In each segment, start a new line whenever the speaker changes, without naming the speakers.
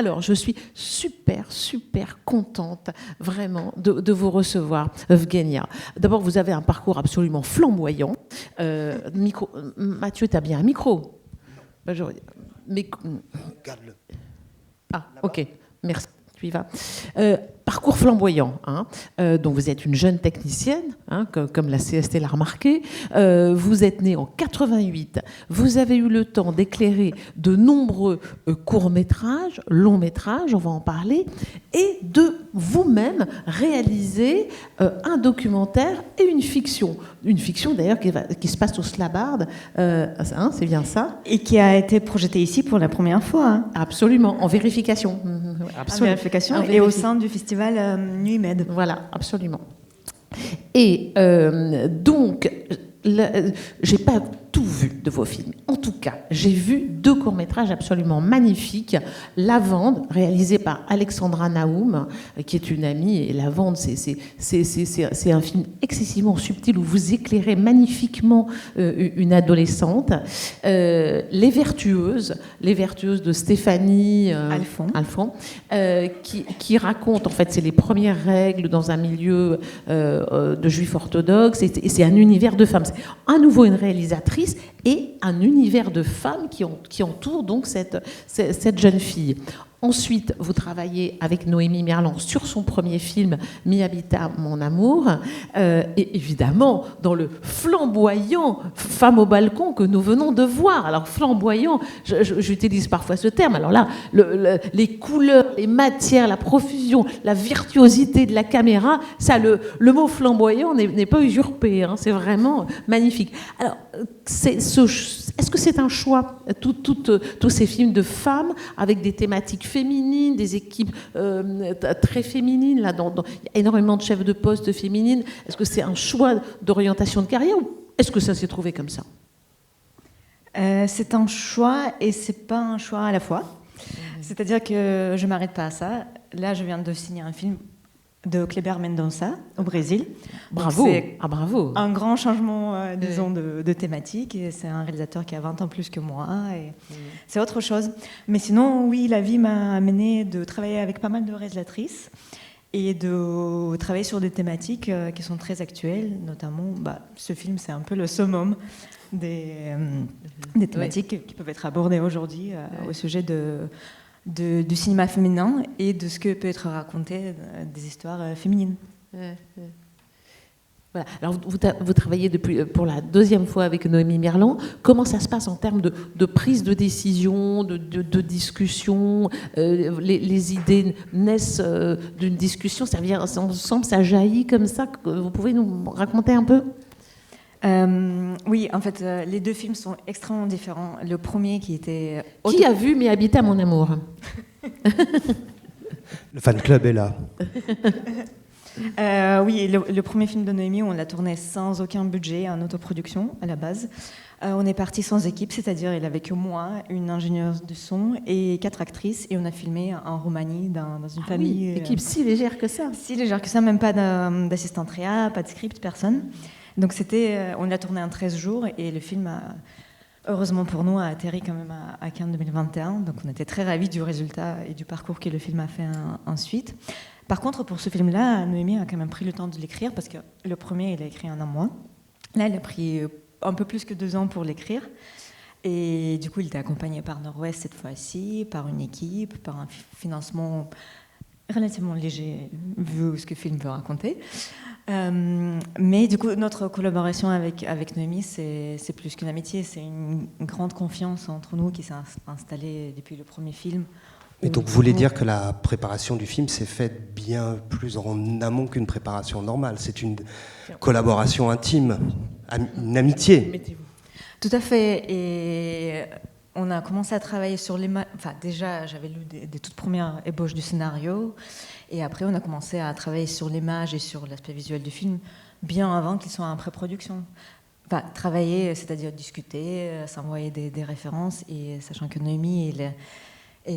Alors, je suis super contente, vraiment, de vous recevoir, Evgenia. D'abord, vous avez un parcours absolument flamboyant. Mathieu, tu as bien un micro?
Garde-le.
Ah, ok, merci. Tu y vas. Parcours flamboyant. Donc vous êtes une jeune technicienne, comme la CST l'a remarqué. Vous êtes née en 88. Vous avez eu le temps d'éclairer de nombreux courts-métrages, longs-métrages, on va en parler, et de vous-même réaliser un documentaire et une fiction. Une fiction d'ailleurs qui se passe au Slabard, c'est bien ça?
Et qui a été projetée ici pour la première fois.
Absolument, en vérification.
Absolument. En vérification et au sein du festival Nuit Med.
Voilà, absolument. Et donc, j'ai pas tout vu de vos films. En tout cas, j'ai vu 2 courts-métrages absolument magnifiques. Lavande, réalisé par Alexandra Naoum, qui est une amie. Et Lavande, c'est un film excessivement subtil où vous éclairez magnifiquement une adolescente. Les Vertueuses de Stéphanie Alphon, qui raconte, en fait, c'est les premières règles dans un milieu de juifs orthodoxes. Et c'est un univers de femmes. C'est à nouveau une réalisatrice et un univers de femmes qui entoure donc cette jeune fille. Ensuite, vous travaillez avec Noémie Merlan sur son premier film « Mi Habita Mon Amour », et évidemment dans le flamboyant « Femme au balcon » que nous venons de voir. Alors flamboyant, j'utilise parfois ce terme. Alors là, les couleurs, les matières, la profusion, la virtuosité de la caméra, ça, le mot flamboyant n'est pas usurpé. C'est vraiment magnifique. Alors, est-ce que c'est un choix, tous ces films de femmes avec des thématiques féminines, des équipes très féminines, là, il y a énormément de chefs de poste féminines. Est-ce que c'est un choix d'orientation de carrière ou est-ce que ça s'est trouvé comme ça?
C'est un choix et c'est pas un choix à la fois. C'est-à-dire que je m'arrête pas à ça. Là, je viens de signer un film de Kleber Mendonça au Brésil.
Bravo.
C'est
bravo.
Un grand changement, disons, de thématique. Et c'est un réalisateur qui a 20 ans plus que moi. Et c'est autre chose. Mais sinon, oui, la vie m'a amené de travailler avec pas mal de réalisatrices et de travailler sur des thématiques qui sont très actuelles. Notamment, ce film, c'est un peu le summum des thématiques qui peuvent être abordées aujourd'hui au sujet du cinéma féminin et de ce que peut être raconté des histoires féminines.
Voilà. Alors vous travaillez pour la 2e fois avec Noémie Merlan. Comment ça se passe en termes de prise de décision, de discussion? Les idées naissent d'une discussion, ça vient ensemble, ça jaillit comme ça. Vous pouvez nous raconter un peu?
Oui, en fait, les 2 films sont extrêmement différents. Le premier qui était...
Qui a vu Mi Habita Mon Amour?
Le fan club est là.
Oui, le premier film de Noémie, on l'a tourné sans aucun budget, en autoproduction à la base. On est parti sans équipe, c'est-à-dire il avait que moi, une ingénieure de son et 4 actrices, et on a filmé en Roumanie dans une famille.
Oui, équipe si légère que ça.
Si légère que ça, même pas d'assistante réa, pas de script, personne. Donc on l'a tourné en 13 jours et le film heureusement pour nous, a atterri quand même à Cannes 2021. Donc on était très ravis du résultat et du parcours que le film a fait ensuite. Par contre, pour ce film-là, Noémie a quand même pris le temps de l'écrire parce que le premier, il a écrit en un mois. Là, il a pris un peu plus que 2 ans pour l'écrire. Et du coup, il était accompagné par Nord-Ouest cette fois-ci, par une équipe, par un financement relativement léger vu ce que le film veut raconter. Mais du coup, notre collaboration avec Noémie, c'est plus qu'une amitié, c'est une grande confiance entre nous qui s'est installée depuis le premier film.
Et donc, vous voulez dire que la préparation du film s'est faite bien plus en amont qu'une préparation normale. C'est une collaboration intime, une amitié.
Tout à fait. Et on a commencé à travailler sur les... Enfin, déjà, j'avais lu des toutes premières ébauches du scénario. Et après, on a commencé à travailler sur l'image et sur l'aspect visuel du film bien avant qu'il soit en pré-production. Enfin, travailler, c'est-à-dire discuter, s'envoyer des références. Et sachant que Noémie, elle a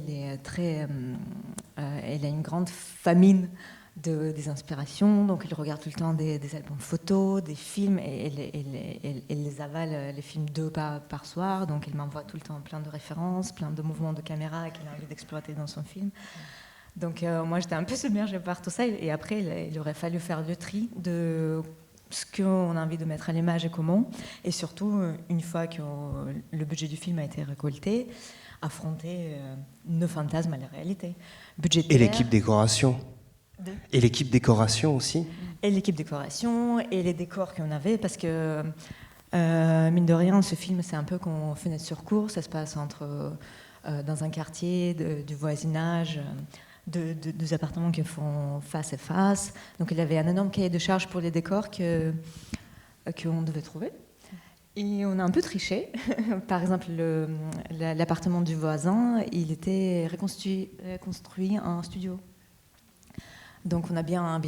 une grande famine des inspirations. Donc, il regarde tout le temps des albums photos, des films, et il les avale, les films 2 par soir. Donc, il m'envoie tout le temps plein de références, plein de mouvements de caméra qu'il a envie d'exploiter dans son film. Donc, moi, j'étais un peu submergée par tout ça. Et après, il aurait fallu faire le tri de ce qu'on a envie de mettre à l'image et comment. Et surtout, une fois que le budget du film a été récolté, affronter nos fantasmes à la réalité. Budgétaire.
Et l'équipe décoration. Et l'équipe décoration aussi.
Et l'équipe décoration et les décors qu'on avait, parce que mine de rien, ce film, c'est un peu comme Fenêtre sur cour. Ça se passe dans un quartier du voisinage, deux appartements qui font face à face. Donc il y avait un énorme cahier de charges pour les décors qu'on devait trouver. Et on a un peu triché. Par exemple, l'appartement du voisin, il était reconstruit en studio. Donc on a bien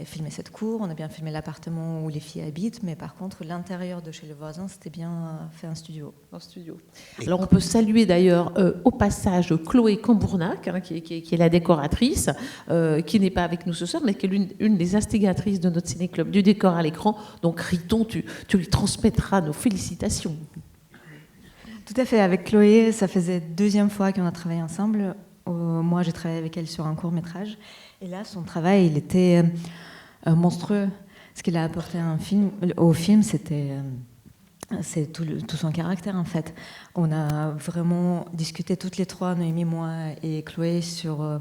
filmé cette cour, on a bien filmé l'appartement où les filles habitent, mais par contre l'intérieur de chez le voisin, c'était bien fait un studio.
Alors on peut saluer d'ailleurs au passage Chloé Cambournac, qui est la décoratrice, qui n'est pas avec nous ce soir, mais qui est une des instigatrices de notre ciné-club du décor à l'écran. Donc Riton, tu lui transmettras nos félicitations.
Tout à fait, avec Chloé, ça faisait 2e fois qu'on a travaillé ensemble. Moi, j'ai travaillé avec elle sur un court-métrage. Et là, son travail, il était monstrueux. Ce qu'il a apporté au film, c'est tout son caractère, en fait. On a vraiment discuté toutes les 3, Noémie, moi et Chloé, sur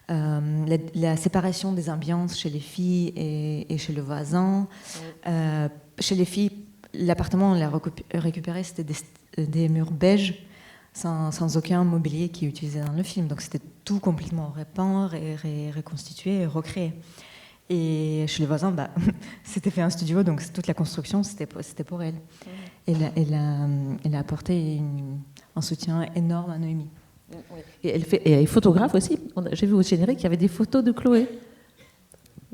la séparation des ambiances chez les filles et chez le voisin. Chez les filles, l'appartement, on l'a récupéré, c'était des murs beiges, sans aucun mobilier qui est utilisé dans le film. Donc c'était tout complètement repeint, reconstitué et recréé. Et chez les voisins, c'était fait un studio, donc toute la construction, c'était pour elle. Elle a apporté un soutien énorme à Noémie.
Et elle est photographe aussi. J'ai vu au générique qu'il y avait des photos de Chloé.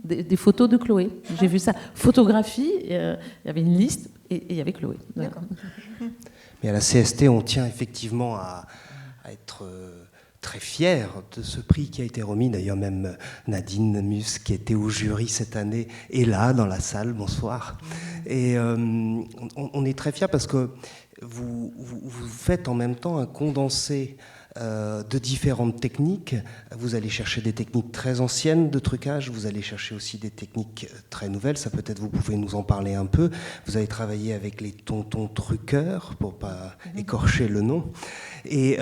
Des photos de Chloé. J'ai vu ça. Photographie, il y avait une liste et il y avait Chloé.
D'accord.
Mais à la CST, on tient effectivement à être très fiers de ce prix qui a été remis. D'ailleurs, même Nadine Mus, qui était au jury cette année, est là, dans la salle. Bonsoir. Et on est très fiers parce que vous faites en même temps un condensé de différentes techniques. Vous allez chercher des techniques très anciennes de trucage, vous allez chercher aussi des techniques très nouvelles, ça peut-être vous pouvez nous en parler un peu. Vous avez travaillé avec les tontons truqueurs, pour pas écorcher le nom, et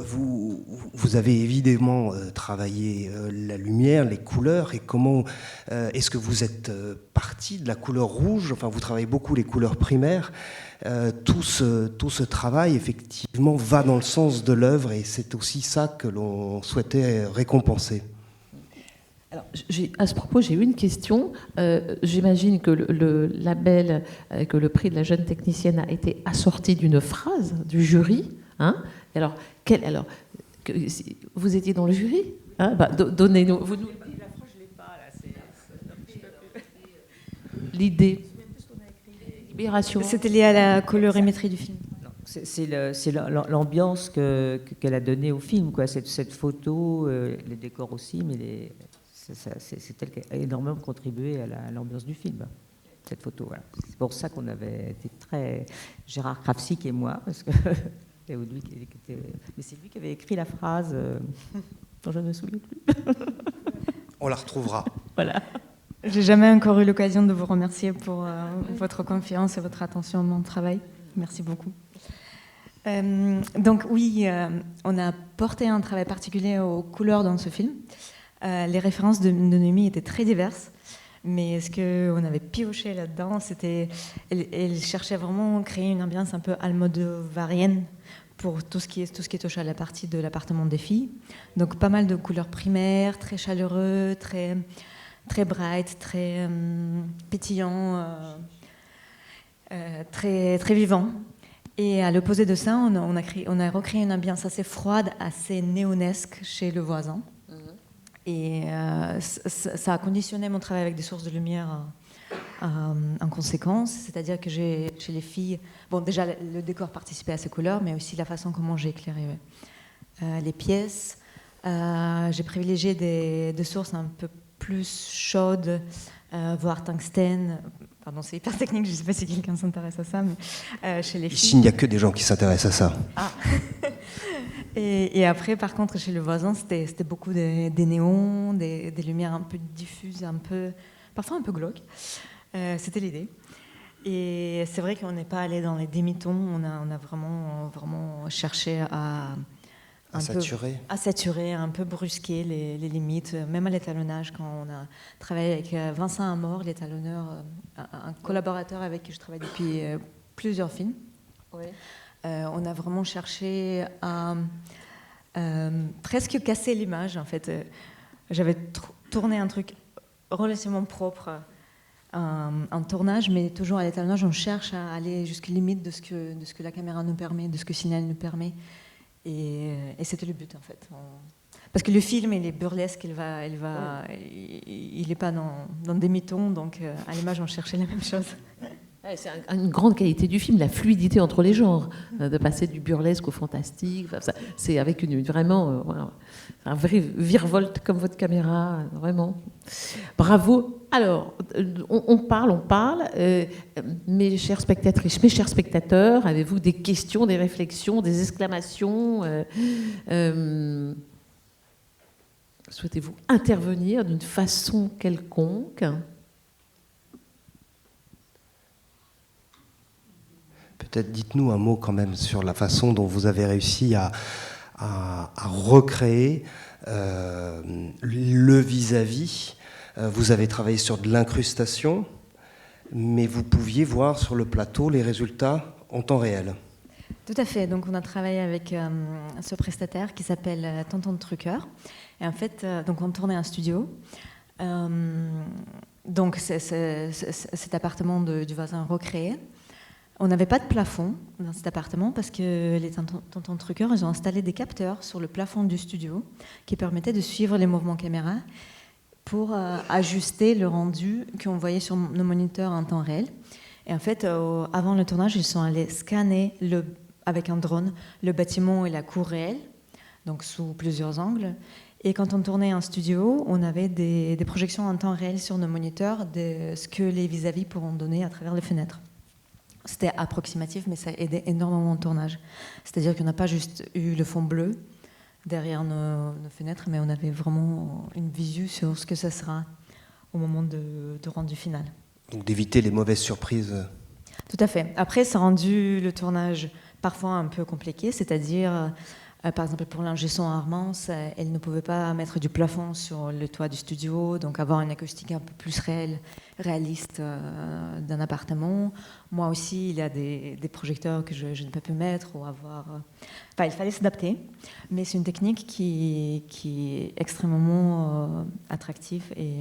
vous avez évidemment travaillé la lumière, les couleurs, et comment est-ce que vous êtes parti de la couleur rouge, enfin vous travaillez beaucoup les couleurs primaires. Tout ce travail, effectivement, va dans le sens de l'œuvre et c'est aussi ça que l'on souhaitait récompenser.
Alors, à ce propos, j'ai une question. J'imagine que le label, que le prix de la jeune technicienne a été assorti d'une phrase du jury. Hein. Alors, vous étiez dans le jury, hein, donnez-nous. Vous nous...
La phrase, je ne l'ai pas, là.
L'idée.
C'était lié à la colorimétrie du film.
C'est l'ambiance qu'elle a donnée au film, quoi. Cette photo, les décors aussi, mais c'est elle qui a énormément contribué à l'ambiance du film, cette photo. Voilà. C'est pour ça qu'on avait été très... Gérard Krafsik et moi, parce que mais c'est lui qui avait écrit la phrase dont je ne me souviens plus.
On la retrouvera.
Voilà.
J'ai jamais encore eu l'occasion de vous remercier pour votre confiance et votre attention à mon travail. Merci beaucoup. Donc oui, on a porté un travail particulier aux couleurs dans ce film. Les références de Noémie étaient très diverses, mais ce qu'on avait pioché là-dedans, c'était... Elle cherchait vraiment à créer une ambiance un peu almodovarienne pour tout ce qui touche à la partie de l'appartement des filles. Donc pas mal de couleurs primaires, très chaleureux, très bright, très pétillant, très, très vivant. Et à l'opposé de ça, on a recréé une ambiance assez froide, assez néonesque chez le voisin. Et ça a conditionné mon travail avec des sources de lumière en conséquence. C'est-à-dire que chez les filles, bon, déjà le décor participait à ces couleurs, mais aussi la façon comment j'ai éclairé les pièces. J'ai privilégié des sources un peu plus chaudes, voire tungstène. Pardon, c'est hyper technique, je ne sais pas si quelqu'un s'intéresse à ça, mais chez les
Ici,
filles.
il n'y a que des gens qui s'intéressent à ça.
Ah. Et après, par contre, chez le voisin, c'était beaucoup des néons, des lumières un peu diffuses, parfois un peu glauques. C'était l'idée. Et c'est vrai qu'on n'est pas allé dans les demi-tons, on a vraiment cherché à saturer, un peu brusquer les limites, même à l'étalonnage, quand on a travaillé avec Vincent Amor, l'étalonneur, un collaborateur avec qui je travaille depuis plusieurs films. Oui. On a vraiment cherché à presque casser l'image, en fait. J'avais tourné un truc relativement propre en tournage, mais toujours à l'étalonnage, on cherche à aller jusqu'aux limites de ce que la caméra nous permet, de ce que le cinéma nous permet. Et c'était le but, en fait. Parce que le film, il est burlesque, il n'est pas dans des demi-tons, donc à l'image, on cherchait la même chose.
C'est une grande qualité du film, la fluidité entre les genres, de passer du burlesque au fantastique. C'est avec vraiment un vrai virevolte comme votre caméra, vraiment. Bravo. Alors, on parle. Mes chères spectatrices, mes chers spectateurs, avez-vous des questions, des réflexions, des exclamations souhaitez-vous intervenir d'une façon quelconque ?
Peut-être dites-nous un mot quand même sur la façon dont vous avez réussi à recréer le vis-à-vis. Vous avez travaillé sur de l'incrustation, mais vous pouviez voir sur le plateau les résultats en temps réel.
Tout à fait. Donc on a travaillé avec ce prestataire qui s'appelle Tonton Trucker. Et en fait, donc on tournait un studio. Donc cet appartement du voisin recréé. On n'avait pas de plafond dans cet appartement parce que les tontons truqueurs, ils ont installé des capteurs sur le plafond du studio qui permettaient de suivre les mouvements caméra pour ajuster le rendu qu'on voyait sur nos moniteurs en temps réel. Et en fait, avant le tournage, ils sont allés scanner avec un drone le bâtiment et la cour réelle, donc sous plusieurs angles. Et quand on tournait en studio, on avait des projections en temps réel sur nos moniteurs de ce que les vis-à-vis pourront donner à travers les fenêtres. C'était approximatif, mais ça aidait énormément au tournage. C'est-à-dire qu'on n'a pas juste eu le fond bleu derrière nos fenêtres, mais on avait vraiment une visu sur ce que ça sera au moment de rendu final.
Donc d'éviter les mauvaises surprises.
Tout à fait. Après, ça a rendu le tournage parfois un peu compliqué, c'est-à-dire, par exemple, pour l'ingé son Armance, elle ne pouvait pas mettre du plafond sur le toit du studio, donc avoir une acoustique un peu plus réaliste d'un appartement. Moi aussi, il y a des projecteurs que je n'ai pas pu mettre ou avoir... Enfin, il fallait s'adapter, mais c'est une technique qui est extrêmement attractive et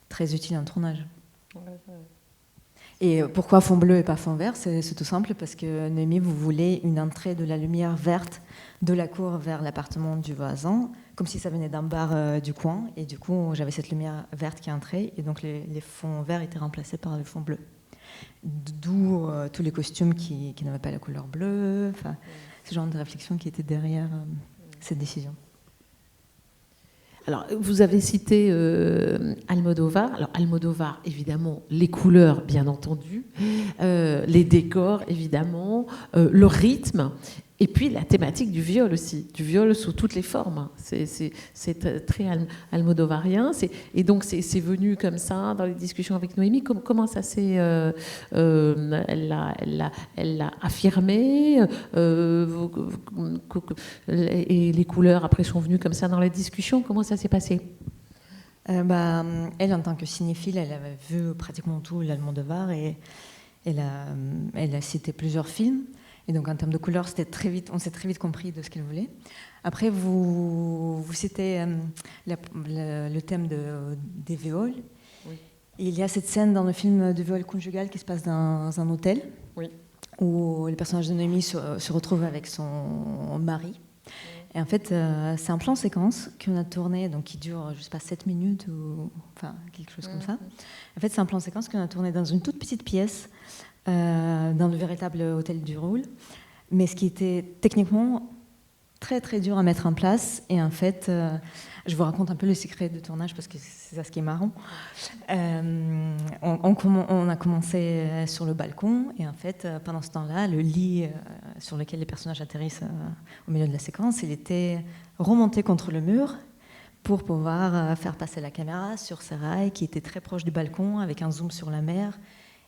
très utile en tournage. Et pourquoi fond bleu et pas fond vert ? C'est tout simple, parce que Noémie, vous voulez une entrée de la lumière verte de la cour vers l'appartement du voisin, comme si ça venait d'un bar du coin. Et du coup, j'avais cette lumière verte qui entrait, et donc les fonds verts étaient remplacés par le fond bleu. D'où tous les costumes qui n'avaient pas la couleur bleue, enfin, ce genre de réflexion qui était derrière cette décision.
Alors, vous avez cité Almodovar. Alors, Almodovar, évidemment, les couleurs, bien entendu, les décors, évidemment, le rythme, et puis la thématique du viol aussi, du viol sous toutes les formes. C'est très almodovarien. Et donc, c'est venu comme ça dans les discussions avec Noémie. Comment ça s'est... elle l'a affirmé, et les couleurs, après, sont venues comme ça dans les discussions. Comment ça s'est passé ?
Elle, en tant que cinéphile, elle avait vu pratiquement tout l'Almodovar et elle a cité plusieurs films. Et donc, en termes de couleurs, on s'est très vite compris de ce qu'elle voulait. Après, vous citez le thème des viols. Oui. Il y a cette scène dans le film de viol conjugal qui se passe dans un hôtel, oui, où le personnage de Noémie se retrouve avec son mari. Oui. Et en fait, c'est un plan séquence qu'on a tourné, donc qui dure, je ne sais pas, 7 minutes ou enfin, quelque chose comme ça. En fait, c'est un plan séquence qu'on a tourné dans une toute petite pièce, dans le véritable hôtel du Roule. Mais ce qui était techniquement très très dur à mettre en place. Et en fait, je vous raconte un peu le secret de tournage parce que c'est ça ce qui est marrant. On a commencé sur le balcon et en fait, pendant ce temps-là, le lit sur lequel les personnages atterrissent au milieu de la séquence, il était remonté contre le mur pour pouvoir faire passer la caméra sur ces rails qui étaient très proches du balcon avec un zoom sur la mer.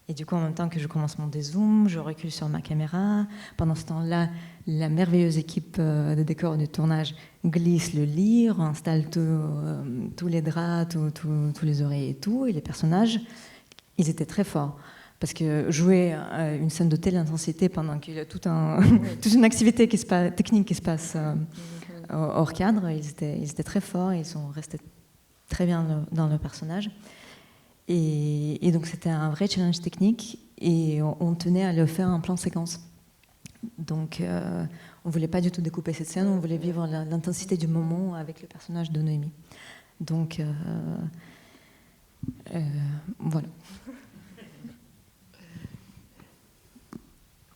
Et du coup, en même temps que je commence mon dézoom, je recule sur ma caméra. Pendant ce temps-là, la merveilleuse équipe de décor du tournage glisse le lit, installe tous les draps, tous les oreillers et tout. Et les personnages, ils étaient très forts. Parce que jouer une scène de telle intensité pendant qu'il y a toute une activité technique qui se passe hors cadre, ils étaient très forts et ils sont restés très bien dans le personnage. Et donc c'était un vrai challenge technique et on tenait à le faire en plan séquence. Donc on ne voulait pas du tout découper cette scène, on voulait vivre l'intensité du moment avec le personnage de Noémie. Donc voilà.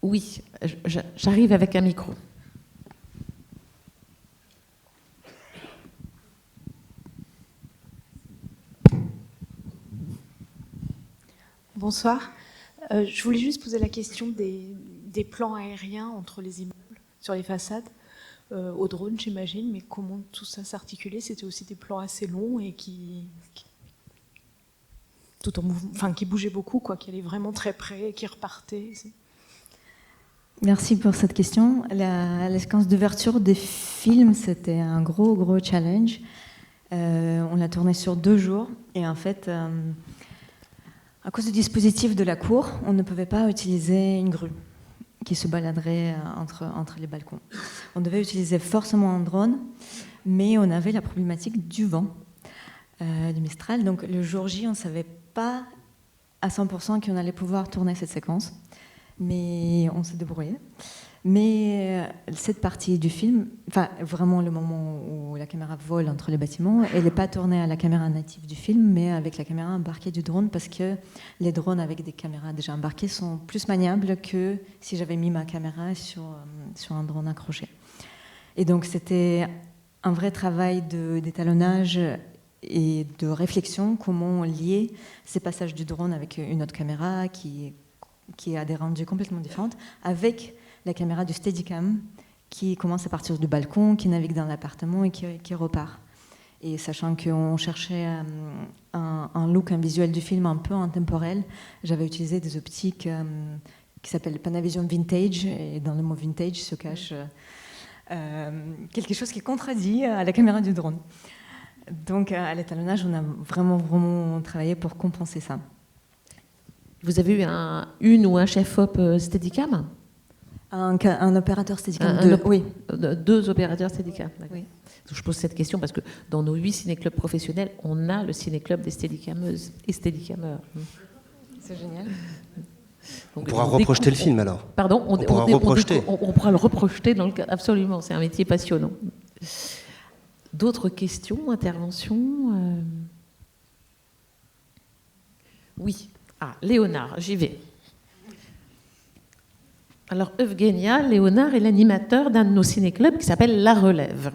Oui, j'arrive avec un micro.
Bonsoir. Je voulais juste poser la question des plans aériens entre les immeubles, sur les façades, au drone, j'imagine, mais comment tout ça s'articulait? C'était aussi des plans assez longs et qui tout en mouvement, enfin qui bougeaient beaucoup, quoi, qui allaient vraiment très près et qui repartaient.
Merci pour cette question. La séquence d'ouverture des films, c'était un gros challenge. On l'a tourné sur 2 jours et en fait, à cause du dispositif de la cour, on ne pouvait pas utiliser une grue qui se baladerait entre les balcons. On devait utiliser forcément un drone, mais on avait la problématique du vent, du Mistral. Donc le jour J, on ne savait pas à 100% qu'on allait pouvoir tourner cette séquence, mais on s'est débrouillé. Mais cette partie du film, enfin vraiment le moment où la caméra vole entre les bâtiments, elle n'est pas tournée à la caméra native du film, mais avec la caméra embarquée du drone, parce que les drones avec des caméras déjà embarquées sont plus maniables que si j'avais mis ma caméra sur un drone accroché. Et donc c'était un vrai travail d'étalonnage et de réflexion, comment lier ces passages du drone avec une autre caméra qui a des rendus complètement différents, avec la caméra du Steadicam qui commence à partir du balcon, qui navigue dans l'appartement et qui repart. Et sachant qu'on cherchait un look, un visuel du film un peu intemporel, j'avais utilisé des optiques qui s'appellent Panavision Vintage, et dans le mot vintage se cache quelque chose qui contredit à la caméra du drone. Donc à l'étalonnage, on a vraiment travaillé pour compenser ça.
Vous avez eu une ou un chef-op Steadicam?
Un opérateur Steadicam.
Oui. 2 opérateurs Steadicam.
Oui.
Je pose cette question parce que dans nos 8 ciné-clubs professionnels, on a le ciné-club des Steadicameuses et Steadicameurs.
C'est génial.
Donc, on pourra reprojeter le film alors.
Pardon,
on pourra reprojeter.
On pourra le reprojeter dans le cas. Absolument, c'est un métier passionnant. D'autres questions, interventions? Oui. Léonard, j'y vais. Alors, Eugénia, Léonard est l'animateur d'un de nos ciné-clubs qui s'appelle La Relève.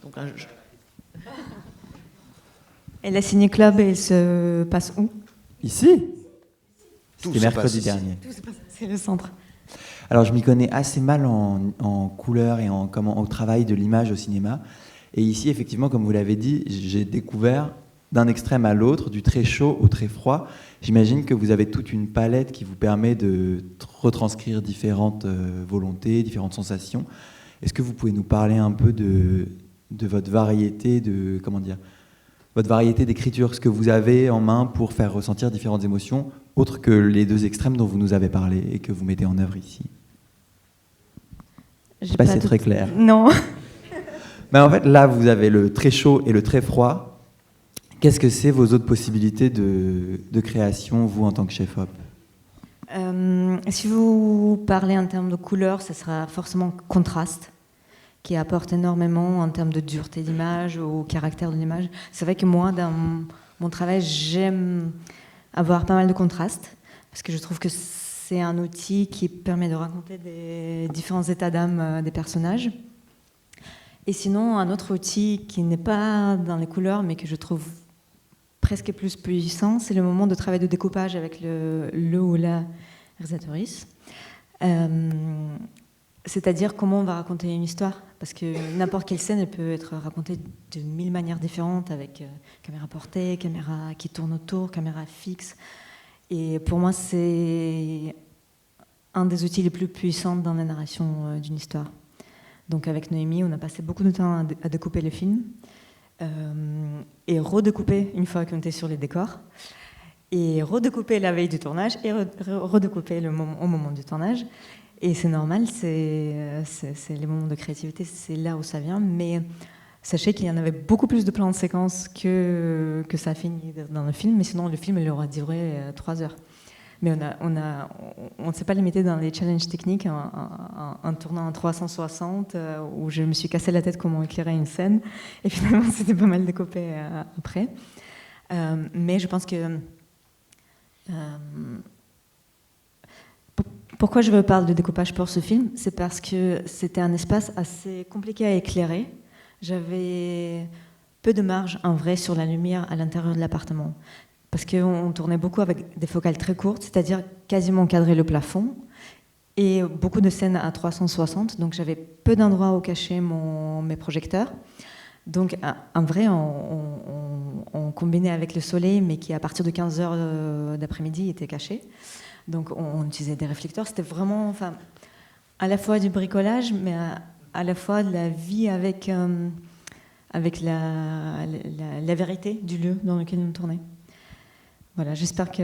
Donc,
Et la ciné-club, elle se passe où?
Ici. C'était mercredi dernier.
C'est le centre.
Alors, je m'y connais assez mal en couleur et au travail de l'image au cinéma. Et ici, effectivement, comme vous l'avez dit, j'ai découvert d'un extrême à l'autre, du très chaud au très froid. J'imagine que vous avez toute une palette qui vous permet de retranscrire différentes volontés, différentes sensations. Est-ce que vous pouvez nous parler un peu de votre variété votre variété d'écriture, ce que vous avez en main pour faire ressentir différentes émotions, autres que les 2 extrêmes dont vous nous avez parlé et que vous mettez en œuvre ici? Je ne sais pas si c'est très clair.
Non.
Mais en fait, là, vous avez le très chaud et le très froid. Qu'est-ce que c'est vos autres possibilités de création, vous, en tant que chef-op?
Si vous parlez en termes de couleur, ce sera forcément contraste, qui apporte énormément en termes de dureté d'image ou caractère de l'image. C'est vrai que moi, dans mon travail, j'aime avoir pas mal de contraste, parce que je trouve que c'est un outil qui permet de raconter des différents états d'âme des personnages. Et sinon, un autre outil qui n'est pas dans les couleurs, mais que je trouve presque plus puissant, c'est le moment de travail de découpage avec le ou la réalisatrice. C'est-à-dire comment on va raconter une histoire. Parce que n'importe quelle scène, elle peut être racontée de 1000 manières différentes, avec caméra portée, caméra qui tourne autour, caméra fixe. Et pour moi, c'est un des outils les plus puissants dans la narration d'une histoire. Donc avec Noémie, on a passé beaucoup de temps à découper le film et redécouper une fois qu'on était sur les décors, et redécouper la veille du tournage et redécouper au moment du tournage. Et c'est normal, c'est les moments de créativité, c'est là où ça vient. Mais sachez qu'il y en avait beaucoup plus de plans de séquence que ça a fini dans le film. Mais sinon, le film, il aura duré 3 heures. Mais on ne s'est pas limité dans les challenges techniques en tournant en 360, où je me suis cassé la tête comment éclairer une scène. Et finalement, c'était pas mal découpé après. Mais je pense que... Pourquoi je veux parler de découpage pour ce film? C'est parce que c'était un espace assez compliqué à éclairer. J'avais peu de marge, en vrai, sur la lumière à l'intérieur de l'appartement. Parce qu'on tournait beaucoup avec des focales très courtes, c'est-à-dire quasiment cadrer le plafond, et beaucoup de scènes à 360, donc j'avais peu d'endroits où cacher mes projecteurs. Donc, en vrai, on combinait avec le soleil, mais qui, à partir de 15h d'après-midi, était caché. Donc, on utilisait des réflecteurs. C'était vraiment, à la fois du bricolage, mais à la fois de la vie avec la vérité du lieu dans lequel on tournait. Voilà, j'espère que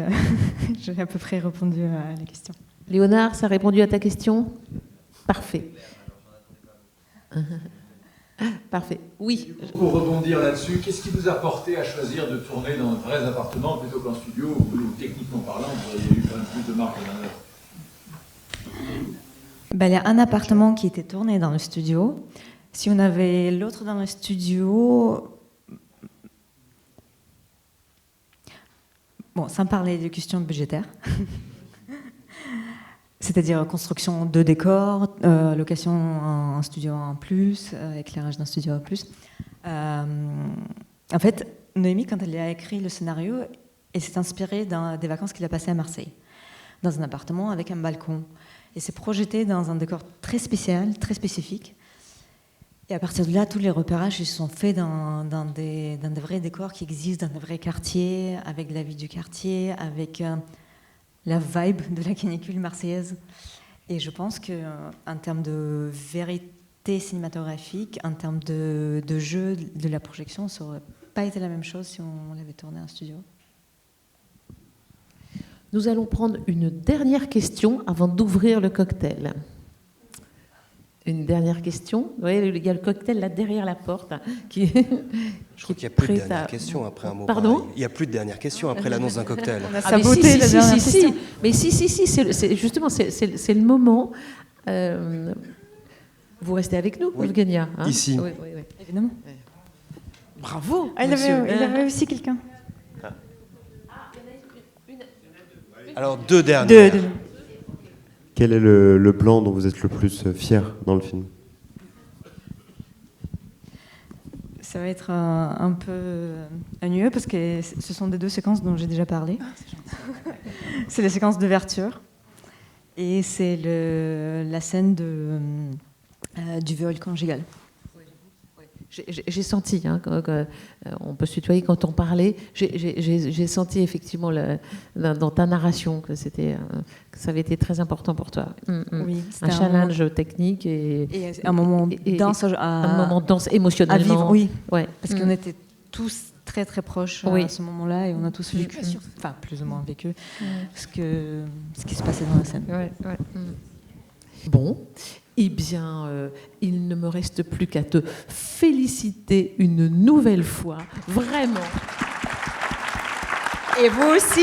j'ai à peu près répondu à la question.
Léonard, ça a répondu à ta question? Parfait. Parfait, oui.
Pour rebondir là-dessus, qu'est-ce qui vous a porté à choisir de tourner dans de vrais appartements plutôt qu'en studio où, techniquement parlant, vous auriez eu quand même plus de marge de manœuvre?
Il y a un appartement qui était tourné dans le studio. Si on avait l'autre dans le studio... Bon, sans parler de questions budgétaires. C'est-à-dire construction de décors, location en studio en plus, éclairage d'un studio en plus. En fait, Noémie, quand elle a écrit le scénario, elle s'est inspirée des vacances qu'elle a passées à Marseille, dans un appartement avec un balcon. Et s'est projetée dans un décor très spécial, très spécifique. Et à partir de là, tous les repérages ils se sont faits dans des vrais décors qui existent, dans des vrais quartiers, avec la vie du quartier, avec... la vibe de la canicule marseillaise. Et je pense qu'en termes de vérité cinématographique, en termes de jeu, de la projection, ça n'aurait pas été la même chose si on l'avait tourné en studio.
Nous allons prendre une dernière question avant d'ouvrir le cocktail. Une dernière question. Vous voyez, il y a le cocktail là derrière la porte. Je
crois qu'il n'y a plus de dernières questions après un mot.
Pardon ?
Pareil. Il n'y a plus de dernières questions après l'annonce d'un cocktail.
On a saboté la dernière question.
Mais si, justement, c'est le moment. Vous restez avec nous, Evgenia, hein ?
Ici.
Oui.
Évidemment.
Bravo.
Il avait aussi quelqu'un.
Alors, deux dernières.
Deux.
Quel est le plan dont vous êtes le plus fier dans le film ?
Ça va être un peu ennuyeux parce que ce sont des 2 séquences dont j'ai déjà parlé. C'est les séquences d'ouverture et c'est la scène du viol conjugal.
J'ai senti, on peut se tutoyer quand on parlait, j'ai senti effectivement dans ta narration que ça avait été très important pour toi.
Oui,
un challenge technique et
un moment dense,
un moment dense émotionnellement.
À vivre, oui.
Ouais.
Parce qu'on était tous très très proches à ce moment-là et on a tous vécu, enfin plus ou moins vécu, ce qui se passait dans la scène.
Ouais. Bon. Eh bien, il ne me reste plus qu'à te féliciter une nouvelle fois, vraiment.
Et vous aussi.